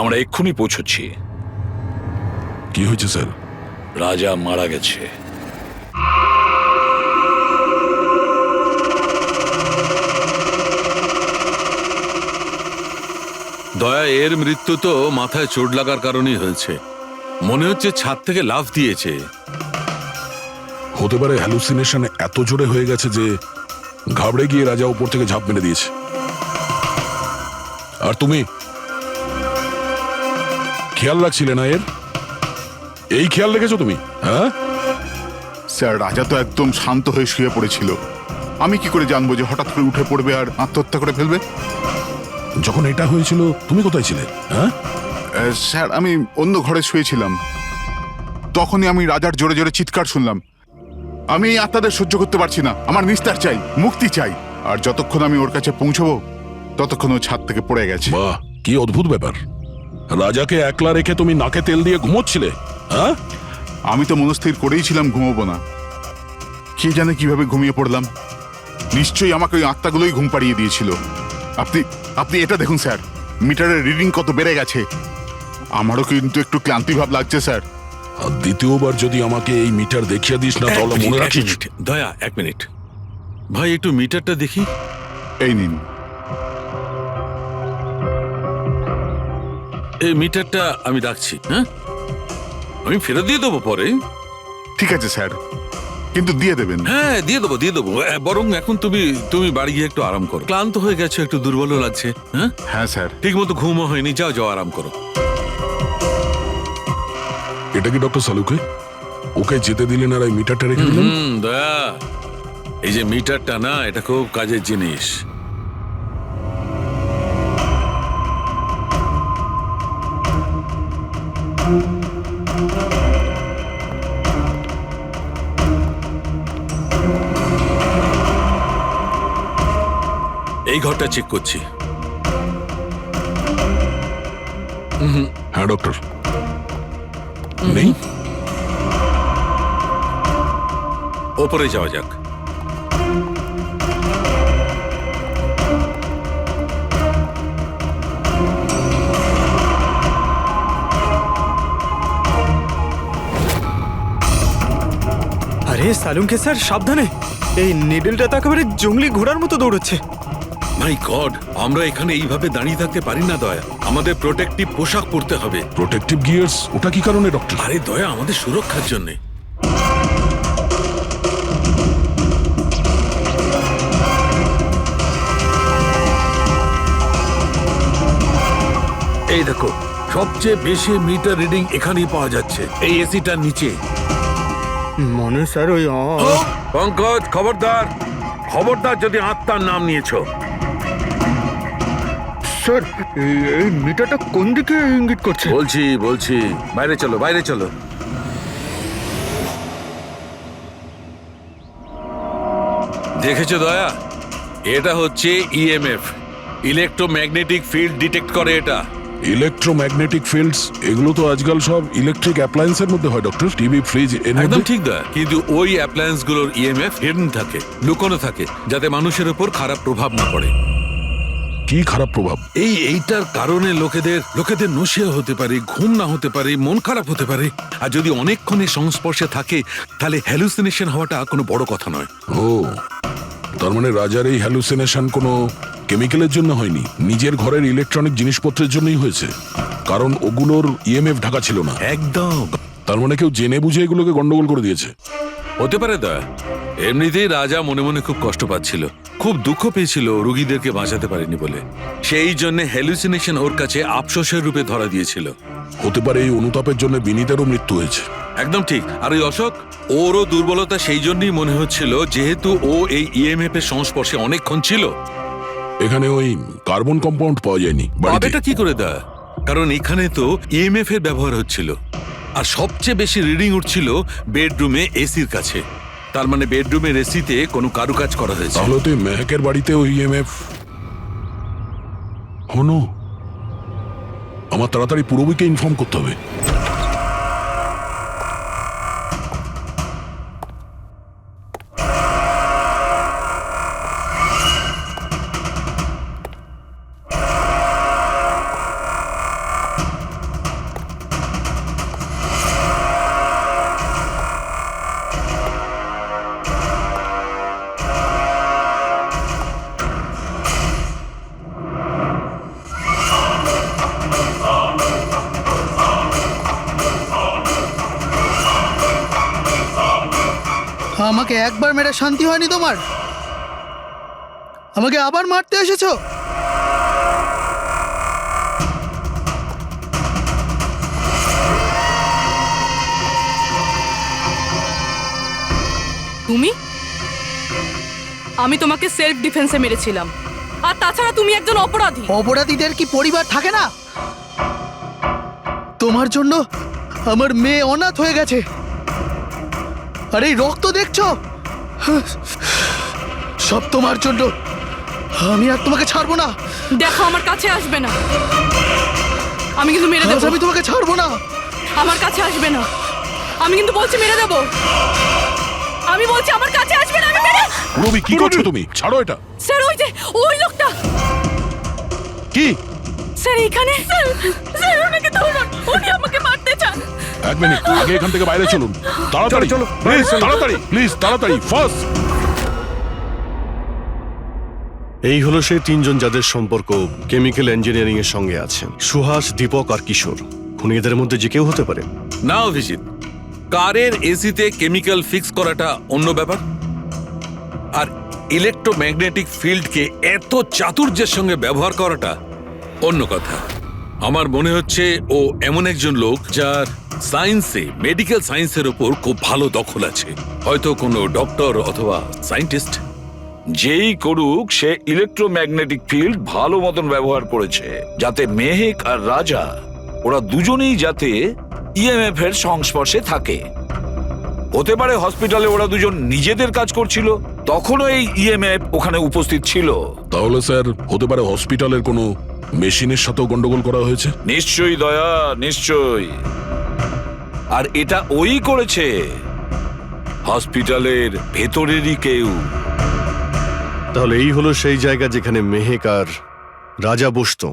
আমরা এক্ষুনি পৌঁছচ্ছি। কি হয়েছে স্যার? রাজা মারা গেছে। দয়া, এর মৃত্যু তো মাথায় চোট লাগার কারণেই হয়েছে। মনে হচ্ছে ছাদ থেকে লাফ দিয়েছে। হতে পারে হ্যালুসিনেশন এত জোরে হয়ে গেছে যে ঘাবড়ে গিয়ে রাজা উপর থেকে ঝাঁপ মেরে দিয়েছে। আর তুমি খেয়াল রাখছিলে না এর? এই খেয়াল রেখেছো তুমি? হ্যাঁ স্যার, রাজা তো একদম শান্ত হয়ে শুয়ে পড়েছিল। আমি কি করে জানবো যে হঠাৎ করে উঠে পড়বে আর আত্মহত্যা করে ফেলবে? যখন এটা হয়েছিল তুমি কোথায় ছিলে? হ্যাঁ স্যার, আমি অন্য ঘরে শুয়েছিলাম। তখনই আমি রাজার জোরে জোরে চিৎকার শুনলাম। আমি এই আত্মাদের সহ্য করতে পারছি না, আমার নিস্তার চাই, মুক্তি চাই। আর যতক্ষণ আমি ওর কাছে পৌঁছবো ততক্ষণ ও ছাদ থেকে পড়ে গেছে। বাহ, কি অদ্ভুত ব্যাপার। রাজাকে একলা রেখে তুমি নাকে তেল দিয়ে ঘুমোচ্ছিলে? হ্যাঁ, আমি তো মনস্থির করেই ছিলাম ঘুমোবো না। কে জানে কিভাবে ঘুমিয়ে পড়লাম। নিশ্চয়ই আমাকে ওই আত্মাগুলোই ঘুম পাড়িয়ে দিয়েছিল। আপনি এটা দেখুন স্যার, মিটারের রিডিং কত বেড়ে গেছে। আমারও কিন্তু একটু ক্লান্তি ভাব লাগছে স্যার। আর দ্বিতীয়বার যদি আমাকে এই মিটার দেখিয়ে দিস না তাহলে মনে রাখিস। দয়া, 1 মিনিট ভাই, একটু মিটারটা দেখি। এই নিন। এই মিটারটা আমি রাখছি। হ্যাঁ, আমি ফেরত দিয়ে দেবো পরে। ঠিক আছে স্যার, কিন্তু দিয়ে দেবেন। হ্যাঁ, দিয়ে দেবো। বরং এখন তুমি বাড়ি গিয়ে একটু আরাম করো। ক্লান্ত হয়ে গেছে, একটু দুর্বল লাগছে। হ্যাঁ হ্যাঁ স্যার। ঠিক মতো ঘুমও হয়নি। যাও আরাম করো। এটা কি ডক্টর সালুকে? ওকে যেতে দিলেন আর এই মিটারটা রেখে দিলেন? দয়া, এই যে মিটারটা না, এটা খুব কাজের জিনিস। এই ঘরটা চেক করছি। হ্যাঁ ডক্টর, নেই। ওপরে যাওয়া যাক। আরে সালুঙ্কে স্যার, সাবধানে। এই নিডলটা তো একেবারে জঙ্গলি ঘোড়ার মতো দৌড়চ্ছে। মাই গড, আমরা এখানে এইভাবে দাঁড়িয়ে থাকতে পারি না দয়া। আমাদের প্রোটেক্টিভ পোশাক পরতে হবে। Protective gears? ওটা কি কারণে ডক্টর? আরে দয়া, আমাদের সুরক্ষার জন্য। এই দেখো, সবচেয়ে বেশি মিটার রিডিং এখানেই পাওয়া যাচ্ছে, এই এসিটার নিচে। মনে স্যার ওই পঙ্কজ, খবরদার যদি আত্মার নাম নিয়েছো। স্যার, এই মিটারটা কোন দিকে ইঙ্গিত করছে? বলছি, বাইরে চলো। দেখেছো দয়া, এটা হচ্ছে ইএমএফ, ইলেকট্রোম্যাগনেটিক ফিল্ড ডিটেক্ট করে এটা। ইলেকট্রোম্যাগনেটিক ফিল্ডস এগুলো তো আজকাল সব ইলেকট্রিক অ্যাপ্লায়েন্সের মধ্যে হয় ডক্টর, টিভি, ফ্রিজ, একদম ঠিক দা, কিন্তু ওই অ্যাপ্লায়েন্স গুলোর ইএমএফ হিডেন থাকে, লুকোনো থাকে, যাতে মানুষের উপর খারাপ প্রভাব না পড়ে। কি খারাপ প্রভাব? এইটার কারণে লোকেদের নশিয়া হতে পারে, ঘুম না হতে পারে, মন খারাপ হতে পারে। আর যদি অনেকক্ষণের সংস্পর্শে থাকে তাহলে হ্যালুসিনেশন হওয়াটা কোনো বড় কথা নয়। ও, তার মানে রাজার এই হ্যালুসিনেশন কোনো কেমিক্যালের জন্য হয়নি, নিজের ঘরের ইলেকট্রনিক জিনিসপত্রের জন্যই হয়েছে, কারণ ওগুলোর ইএমএফ ঢাকা ছিল না। একদম। তার মানে কেউ জেনে বুঝে এগুলোকে গন্ডগোল করে দিয়েছে। হতে পারে দা। এমনিতেই রাজা মনে মনে খুব কষ্ট পাচ্ছিল, খুব দুঃখ পেয়েছিল রোগীদেরকে বাঁচাতে পারেনি বলে। সেই জন্য হ্যালুসিনেশন ওর কাছে আফসোসের রূপে ধরা দিয়েছিল। হতে পারে এই অনুতাপের জন্য বিনীতেরও মৃত্যু হয়েছে। একদম ঠিক। আর ওই অশোক, ওরও দুর্বলতা সেই জন্যই মনে হচ্ছিল, যেহেতু ও এই ইএমএফ এর সংস্পর্শে অনেকক্ষণ ছিল। এখানে ওই কার্বন কম্পাউন্ড পাওয়া যায়নি বাড়িতে। এটা কি করে দা? কারণ এখানে তো ইএমএফ এর ব্যবহার হচ্ছিল, আর সবচেয়ে বেশি রিডিং উঠছিল বেডরুমে এসির কাছে। তার মানে বেডরুমের এসিতে কোনো কারুকাজ করা হয়েছে। তাহলে তো মেহেকের বাড়িতে ওই ইএমএফ হনো। আমার তাড়াতাড়ি পূরবীকে ইনফর্ম করতে হবে। আমাকে একবার মেরে শান্তি হয়নি তোমার? আমাকে আবার মারতে এসেছো? তুমি? আমি তোমাকে সেলফ ডিফেন্সে মেরেছিলাম, আর তাছাড়া তুমি একজন অপরাধী। অপরাধীদের কি পরিবার থাকে না? তোমার জন্য আমার মেয়ে অনাথ হয়ে গেছে, আর এই রক্ত দেখছো, সব তোমার জন্য। আমি আর তোমাকে ছাড়বো না। দেখো, আমার কাছে আসবে না, আমি কিন্তু মেরে দেবো। আমি তোমাকে ছাড়বো না। আমার কাছে আসবে না, আমি কিন্তু বলছি মেরে দেবো। আমি বলছি আমার কাছে আসবে না, আমি মেরে। পূরবী, কি করছো তুমি? ছাড়ো এটা। স্যার, ওই যে ওই লোকটা। কি? স্যার, এখানে। স্যার, ওনাকে ধরুন, উনি আমাকে মারতে চান। এক মিনিট, আগে এখান থেকে বাইরে চলুন। তাড়াতাড়ি চলো, প্লিজ তাড়াতাড়ি, প্লিজ তাড়াতাড়ি, ফার্স্ট। এই হলো সেই তিনজন যাদের সম্পর্ক কেমিক্যাল ইঞ্জিনিয়ারিং এর সঙ্গে আছে। সুহাস, দীপক আর কিশোর। খুনিদের মধ্যে যে কেউ হতে পারে। না অভিজিৎ, কারের এসিতে কেমিক্যাল ফিক্স করাটা অন্য ব্যাপার, আর ইলেকট্রোম্যাগনেটিক ফিল্ডকে এত চাতুর্যের সঙ্গে ব্যবহার করাটা অন্য কথা। আমার মনে হচ্ছে ও এমন একজন লোক যার সায়েন্সে, মেডিকেল সায়েন্সের উপর খুব ভালো দখল আছে। হয়তো কোনো ডক্টর অথবা সায়েন্টিস্ট। যেই করুক, সে ইলেকট্রোম্যাগনেটিক ফিল্ড ভালো মতন ব্যবহার করেছে, যাতে মেহেক আর রাজা ওরা দুজনেই যাতে ইএমএফ এর সংস্পর্শে থাকে। হতে পারে হসপিটালে ওরা দুজন নিজেদের কাজ করছিল, তখনও এই ইএমএফ ওখানে উপস্থিত ছিল। তাহলে স্যার, হতে পারে হসপিটালের কোনো মেশিনের সাথেও গন্ডগোল করা হয়েছে। নিশ্চয়ই দয়া, নিশ্চয়ই। আর এটা ওই করেছে, হসপিটালের ভেতরেরই কেউ। তাহলে এই হলো সেই জায়গা যেখানে মেহেক আর রাজা বসতো।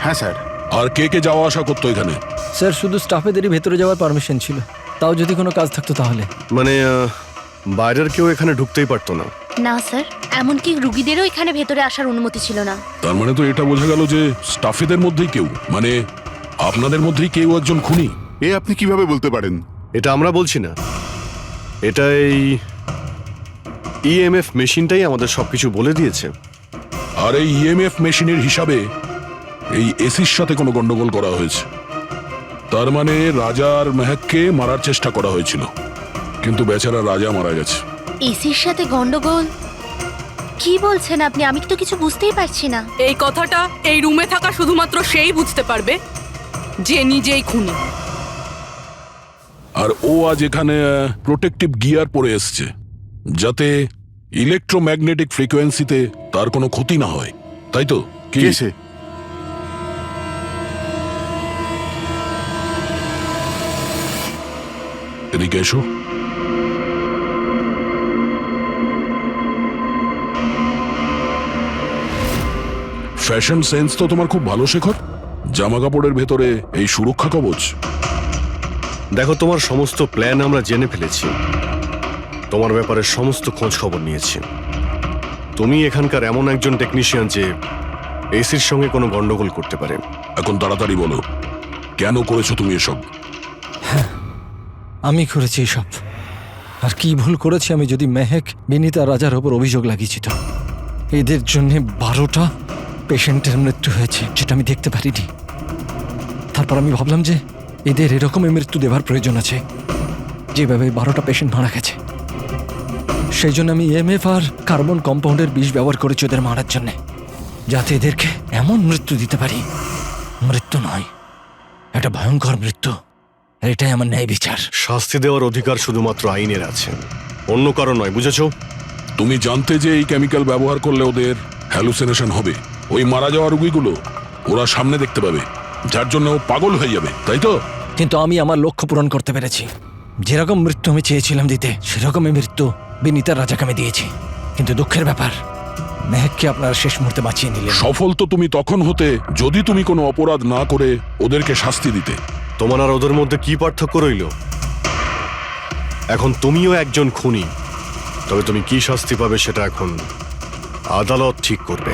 হ্যাঁ স্যার। আর কে কে যাওয়া আসা করতো এখানে? স্যার, শুধু স্টাফেদেরই ভেতরে যাওয়ার পারমিশন ছিল, তাও যদি কোনো কাজ থাকতো তাহলে। মানে বাইরের কেউ এখানে ঢুকতেই পারতো না। না স্যার, এমনকি রুগীদেরও এখানে ভেতরে আসার অনুমতি ছিল না। তার মানে তো এটা বোঝা গেল যে স্টাফেদের মধ্যেই কেউ, মানে আপনাদের মধ্যেই কেউ একজন খুনি। এ আপনি কিভাবে বলতে পারেন? এটা আমরা বলছি না, এটা এই ইএমএফ মেশিনটাই আমাদের সবকিছু বলে দিয়েছে। আর এই ইএমএফ মেশিনের হিসাবে এই এসির সাথে কোনো গন্ডগোল করা হয়েছে। তার মানে রাজা আর মেহেককে মারার চেষ্টা করা হয়েছিল, কিন্তু বেচারা রাজা মারা গেছে। এসির সাথে গন্ডগোল? কি বলছেন আপনি? আমি তো কিছু বুঝতেই পারছি না। এই কথাটা এই রুমে থাকা শুধুমাত্র সেই বুঝতে পারবে যে নিজেই খুনি। আর ও আজ এখানে প্রোটেক্টিভ গিয়ার পরে এসছে, যাতে ইলেকট্রোম্যাগনেটিক ফ্রিকোয়েন্সিতে তার কোনো ক্ষতি না হয়, তাই তো? কি? এদিকে এসো। ফ্যাশন সেন্স তো তোমার খুব ভালো, শেখর। জামা কাপড়ের ভেতরে এই সুরক্ষা কবচ। দেখো, তোমার সমস্ত প্ল্যান আমরা জেনে ফেলেছি, তোমার ব্যাপারে সমস্ত খোঁজ খবর নিয়েছি। তুমি এখানকার এমন একজন টেকনিশিয়ান যে এসির সঙ্গে কোনো গন্ডগোল করতে পারে। এখন তাড়াতাড়ি বলো, কেন করেছো তুমি এসব? আমি করেছি এসব। আর কি ভুল করেছি আমি যদি মেহেক, বিনীতা, রাজার ওপর অভিযোগ লাগিয়েছি তো? এদের জন্য 12টা পেশেন্টের মৃত্যু হয়েছে, যেটা আমি দেখতে পারিনি। তারপর আমি ভাবলাম যে এদের এরকমই মৃত্যু দেবার প্রয়োজন আছে, যেভাবে 12টা পেশেন্ট মারা গেছে। সেই জন্য আমি EMF আর কার্বন কম্পাউন্ডের বিষ ব্যবহার করেছি ওদের মারার জন্য, যাতে এদেরকে এমন মৃত্যু দিতে পারি, মৃত্যু নয়, একটা ভয়ঙ্কর মৃত্যু। এটাই আমার ন্যায় বিচার। শাস্তি দেওয়ার অধিকার শুধুমাত্র আইনের আছে, অন্য কারো নয়, বুঝেছো? তুমি জানতে যে এই কেমিক্যাল ব্যবহার করলে ওদের হ্যালুসিনেশন হবে। ওই মারা যাওয়া রোগীগুলো ওরা সামনে দেখতে পাবে, যার জন্য ও পাগল হয়ে যাবে, তাই তো? কিন্তু আমি আমার লক্ষ্য পূরণ করতে পেরেছি। যেরকম মৃত্যু আমি চেয়েছিলাম দিতে, সেরকমই মৃত্যু বিনীতার রাজাকে আমি দিয়েছি। কিন্তু দুঃখের ব্যাপার, মেহেককে আপনারা শেষ মুহূর্তে বাঁচিয়ে নিলেন। সফল তো তুমি তখন হতে যদি তুমি কোনো অপরাধ না করে ওদেরকে শাস্তি দিতে। তোমার আর ওদের মধ্যে কি পার্থক্য রইল? এখন তুমিও একজন খুনি, তবে তুমি কি শাস্তি পাবে সেটা এখন আদালত ঠিক করবে।